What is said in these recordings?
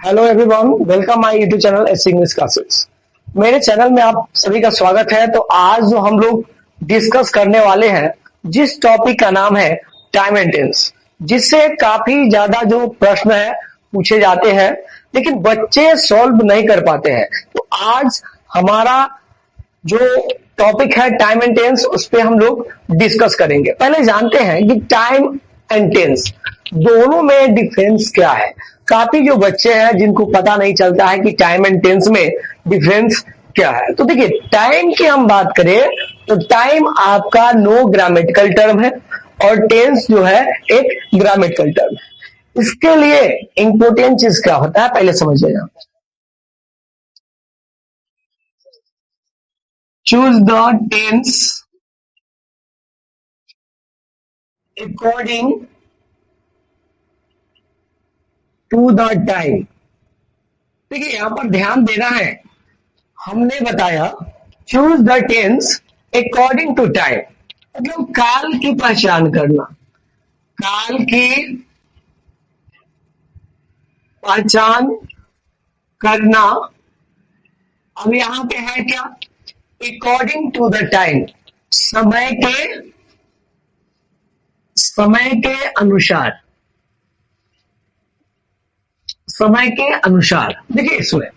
Hello everyone, welcome my YouTube channel S English classes. मेरे channel में आप सभी का स्वागत है। तो आज जो हम लोग डिस्कस करने वाले हैं, जिस टॉपिक का नाम है टाइम एंड टेंस, जिससे काफी ज्यादा जो प्रश्न है पूछे जाते हैं लेकिन बच्चे सॉल्व नहीं कर पाते हैं। तो आज हमारा जो टॉपिक है टाइम एंड टेंस, उस पर हम लोग डिस्कस करेंगे। पहले जानते हैं कि टाइम एंड टेंस दोनों में डिफरेंस क्या है। काफी जो बच्चे हैं जिनको पता नहीं चलता है कि टाइम एंड टेंस में डिफरेंस क्या है। तो देखिए, टाइम की हम बात करें तो टाइम आपका नो ग्रामेटिकल टर्म है और टेंस जो है एक ग्रामेटिकल टर्म है। इसके लिए इंपॉर्टेंट चीज क्या होता है पहले समझिएगा। Choose the tense according to the time. देखिए, यहां पर ध्यान देना है, हमने बताया choose the tense according to time, मतलब काल की पहचान करना। काल की पहचान करना। अब यहां पे है क्या, अकॉर्डिंग टू द टाइम, समय के अनुसार। समय के अनुसार, देखिए इसमें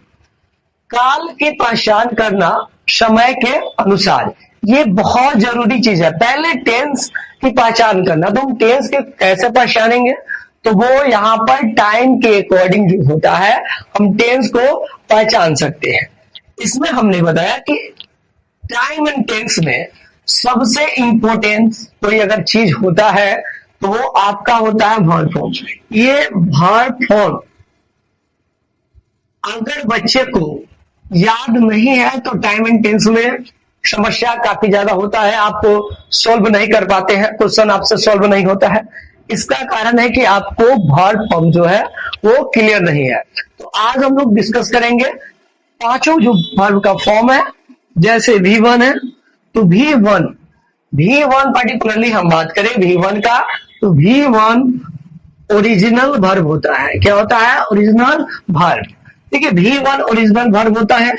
काल की पहचान करना समय के अनुसार, ये बहुत जरूरी चीज है। पहले टेंस की पहचान करना, तो हम टेंस के कैसे पहचानेंगे, तो वो यहाँ पर टाइम के अकॉर्डिंग जो होता है हम टेंस को पहचान सकते हैं। इसमें हमने बताया कि टाइम एंड टेंस में सबसे इंपॉर्टेंट कोई अगर चीज होता है तो वो आपका होता है वर्ब फॉर्म। ये वर्ब फॉर्म अगर बच्चे को याद नहीं है तो टाइम एंड टेंस में समस्या काफी ज्यादा होता है, आपको सॉल्व नहीं कर पाते हैं, क्वेश्चन आपसे सॉल्व नहीं होता है। इसका कारण है कि आपको वर्ब फॉर्म जो है वो क्लियर नहीं है। तो आज हम लोग डिस्कस करेंगे पांचों जो वर्ब का फॉर्म है। जैसे V1 है तो V1 पर्टिकुलरली हम बात करें V1 का, तो V1 ओरिजिनल वर्ब होता है। क्या होता है? Original verb. देखिए, V1 ओरिजिनल वर्ब होता है।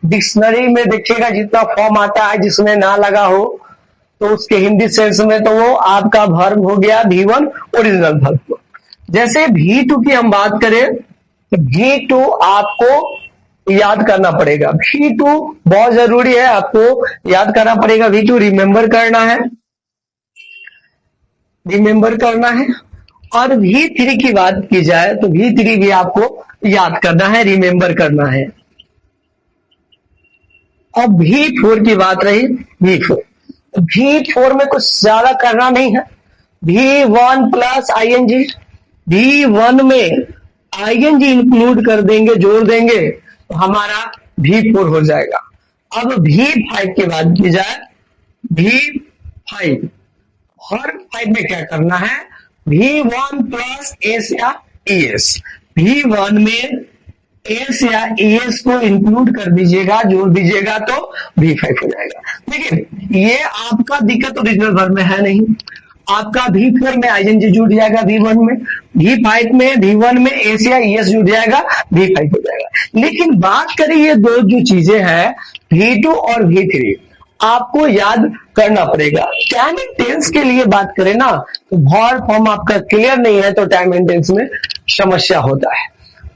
डिक्शनरी में देखिएगा जितना फॉर्म आता है जिसमें ना लगा हो तो उसके हिंदी सेंस में तो वो आपका वर्ब हो गया V1 ओरिजिनल वर्ब। जैसे V2 की हम बात करें तो V2 आपको याद करना पड़ेगा। V2 बहुत जरूरी है, आपको याद करना पड़ेगा। V2 रिमेंबर करना है। और V3 की बात की जाए तो V3 भी आपको याद करना है, रिमेंबर करना है। अब V4 की बात रही, V4 में कुछ ज्यादा करना नहीं है। V1 प्लस ING, V1 में ING इंक्लूड कर देंगे, जोड़ देंगे तो हमारा V4 हो जाएगा। अब V5 की बात की जाए, V5 और 5 में क्या करना है, V1 प्लस एस या ES। V1 में एस या ES को इंक्लूड कर दीजिएगा, जोड़ दीजिएगा तो V5 हो जाएगा। देखिए, ये आपका दिक्कत ओरिजिनल वर्ब में है नहीं। आपका V4 में ING जुड़ जाएगा V1 में, V5 में V1 में एस या ES जुड़ जाएगा, V5 हो जाएगा। लेकिन बात करें ये दो जो चीजें हैं V2 और V3, आपको याद करना पड़ेगा। टाइम एंड टेंस के लिए बात करें ना तो वर्ब फॉर्म आपका क्लियर नहीं है तो टाइम एंड टेंस में समस्या होता है।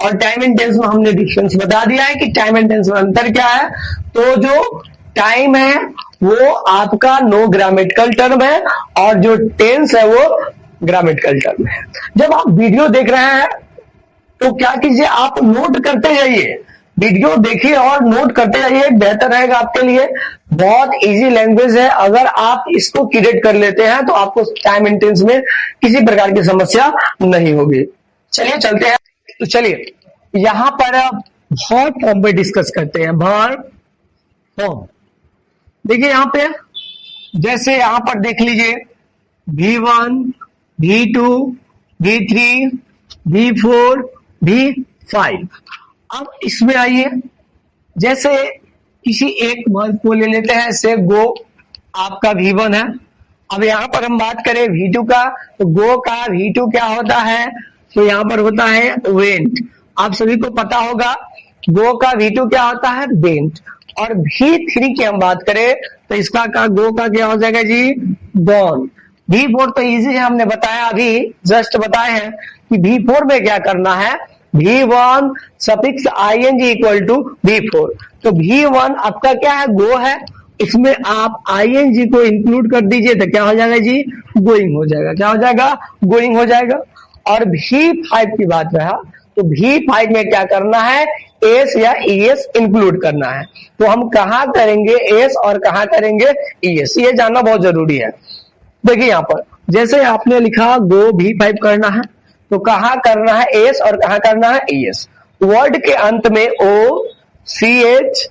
और टाइम एंड टेंस में हमने डिफरेंस बता दिया है कि टाइम एंड टेंस में अंतर क्या है। तो जो टाइम है वो आपका नो ग्रामेटिकल टर्म है और जो टेंस है वो ग्रामेटिकल टर्म है। जब आप वीडियो देख रहे हैं तो क्या कीजिए, आप नोट करते जाइए, वीडियो देखिए और नोट करते जाइए, बेहतर रहेगा आपके लिए। बहुत इजी लैंग्वेज है, अगर आप इसको क्रिएट कर लेते हैं तो आपको टाइम एंड टेंस में किसी प्रकार की समस्या नहीं होगी। चलिए चलते हैं। तो चलिए यहां पर वर्ब फॉर्म पे डिस्कस करते हैं। वर्ब फॉर्म देखिए, यहां पे जैसे यहां पर देख लीजिए V1, V2, V3, V4, V5। अब इसमें आइए, जैसे किसी एक वर्ब को ले लेते हैं, से गो आपका V1 है। अब यहां पर हम बात करें V2 का, तो गो का V2 क्या होता है, तो यहां पर होता है वेंट। आप सभी को पता होगा गो का V2 क्या होता है, बेंट। और V3 की हम बात करें तो इसका गो का क्या हो जाएगा जी, बॉन। V4 तो इजी है, हमने बताया अभी जस्ट बताए हैं कि V4 में क्या करना है, V1 suffix ing equal to V4। तो V1 आपका क्या है, गो है, इसमें आप ing को इंक्लूड कर दीजिए तो क्या हो जाएगा जी, गोइंग हो जाएगा। क्या हो जाएगा, गोइंग हो जाएगा। और V5 की बात रहा तो V5 में क्या करना है, एस या ES इंक्लूड करना है। तो हम कहां करेंगे एस और कहां करेंगे ES, ये जानना बहुत जरूरी है। देखिए यहां पर जैसे आपने लिखा गो V5 करना है तो कहां करना है एस और कहां करना है ES। वर्ड के अंत में O CH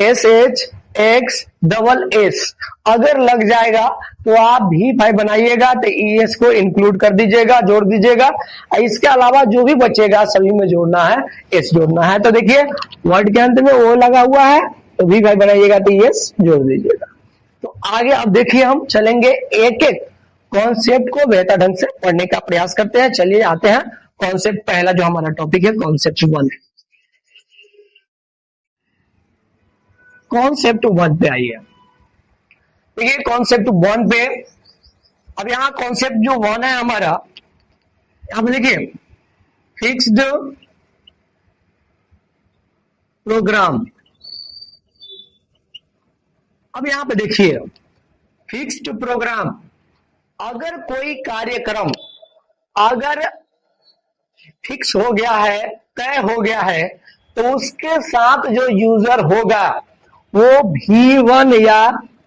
SH X double S अगर लग जाएगा तो आप V5 बनाइएगा तो ES को इंक्लूड कर दीजिएगा, जोड़ दीजिएगा। इसके अलावा जो भी बचेगा सभी में जोड़ना है, S जोड़ना है। तो देखिए वर्ड के अंत में O लगा हुआ है तो V5 बनाइएगा तो ES जोड़ दीजिएगा। तो आगे अब देखिए हम चलेंगे, एक एक कॉन्सेप्ट को बेहतर ढंग से पढ़ने का प्रयास करते हैं। चलिए आते हैं कॉन्सेप्ट, पहला जो हमारा टॉपिक है कॉन्सेप्ट 1। कॉन्सेप्ट 1 पे आइए। देखिए कॉन्सेप्ट 1 पे, अब यहां कॉन्सेप्ट जो 1 है हमारा, यहां पे देखिए फिक्स्ड प्रोग्राम। अब यहां पे देखिए फिक्स्ड प्रोग्राम, अगर कोई कार्यक्रम अगर फिक्स हो गया है, तय हो गया है, तो उसके साथ जो यूजर होगा वो V1 या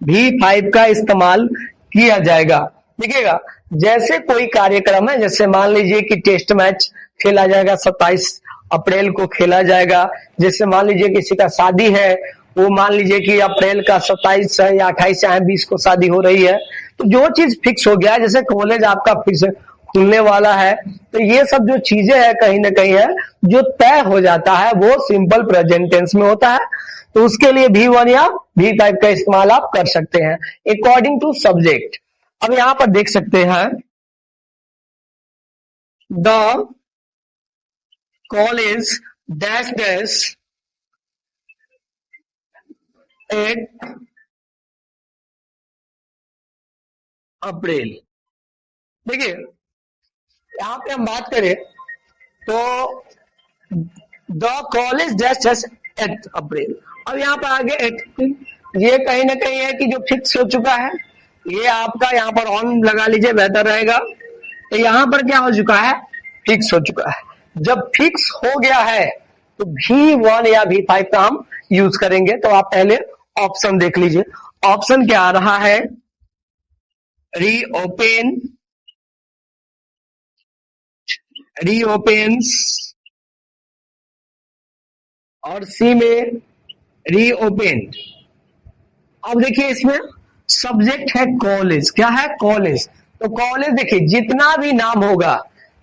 V5 का इस्तेमाल किया जाएगा। देखिएगा जैसे कोई कार्यक्रम है, जैसे मान लीजिए कि टेस्ट मैच खेला जाएगा 27 अप्रैल को खेला जाएगा। जैसे मान लीजिए किसी का शादी है, वो मान लीजिए कि अप्रैल का 27 है या 28 या 20 को शादी हो रही है। तो जो चीज फिक्स हो गया है, जैसे कॉलेज आपका फिक्स खुलने वाला है, तो ये सब जो चीजें हैं कहीं ना कहीं है जो तय हो जाता है वो सिंपल प्रेजेंट टेंस में होता है। तो उसके लिए V1 या V5 का इस्तेमाल आप कर सकते हैं अकॉर्डिंग टू सब्जेक्ट। अब यहां पर देख सकते हैं the college dash dash eight April. देखिए यहां पे हम बात करें तो the college dash dash eight April. अब यहाँ पर आगे ये कहीं ना कहीं है कि जो फिक्स हो चुका है, ये आपका यहाँ पर ऑन लगा लीजिए बेहतर रहेगा। तो यहाँ पर क्या हो चुका है, फिक्स हो चुका है। जब फिक्स हो गया है तो V1 या V5 का हम यूज करेंगे। तो आप पहले ऑप्शन देख लीजिए, ऑप्शन क्या आ रहा है, रीओपेन्स और सी में रीओपेन्ड। अब देखिए इसमें सब्जेक्ट है कॉलेज, क्या है कॉलेज। तो कॉलेज देखिए जितना भी नाम होगा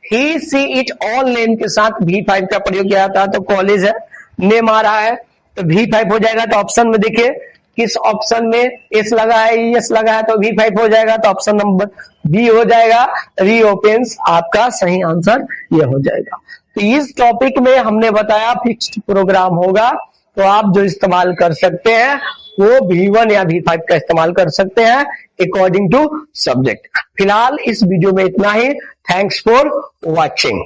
ही सी इट ऑल नेम के साथ V5 का प्रयोग किया जाता है। तो कॉलेज है, नेम आ रहा है तो V5 हो जाएगा। तो ऑप्शन में देखिए किस ऑप्शन में एस लगा है, एस लगा है तो V5 हो जाएगा। तो ऑप्शन नंबर बी हो जाएगा, रीओपेन्स आपका सही आंसर ये हो जाएगा। तो इस टॉपिक में हमने बताया फिक्स्ड प्रोग्राम होगा तो आप जो इस्तेमाल कर सकते हैं वो V1 या V5 का इस्तेमाल कर सकते हैं अकॉर्डिंग टू सब्जेक्ट। फिलहाल इस वीडियो में इतना ही। Thanks for watching.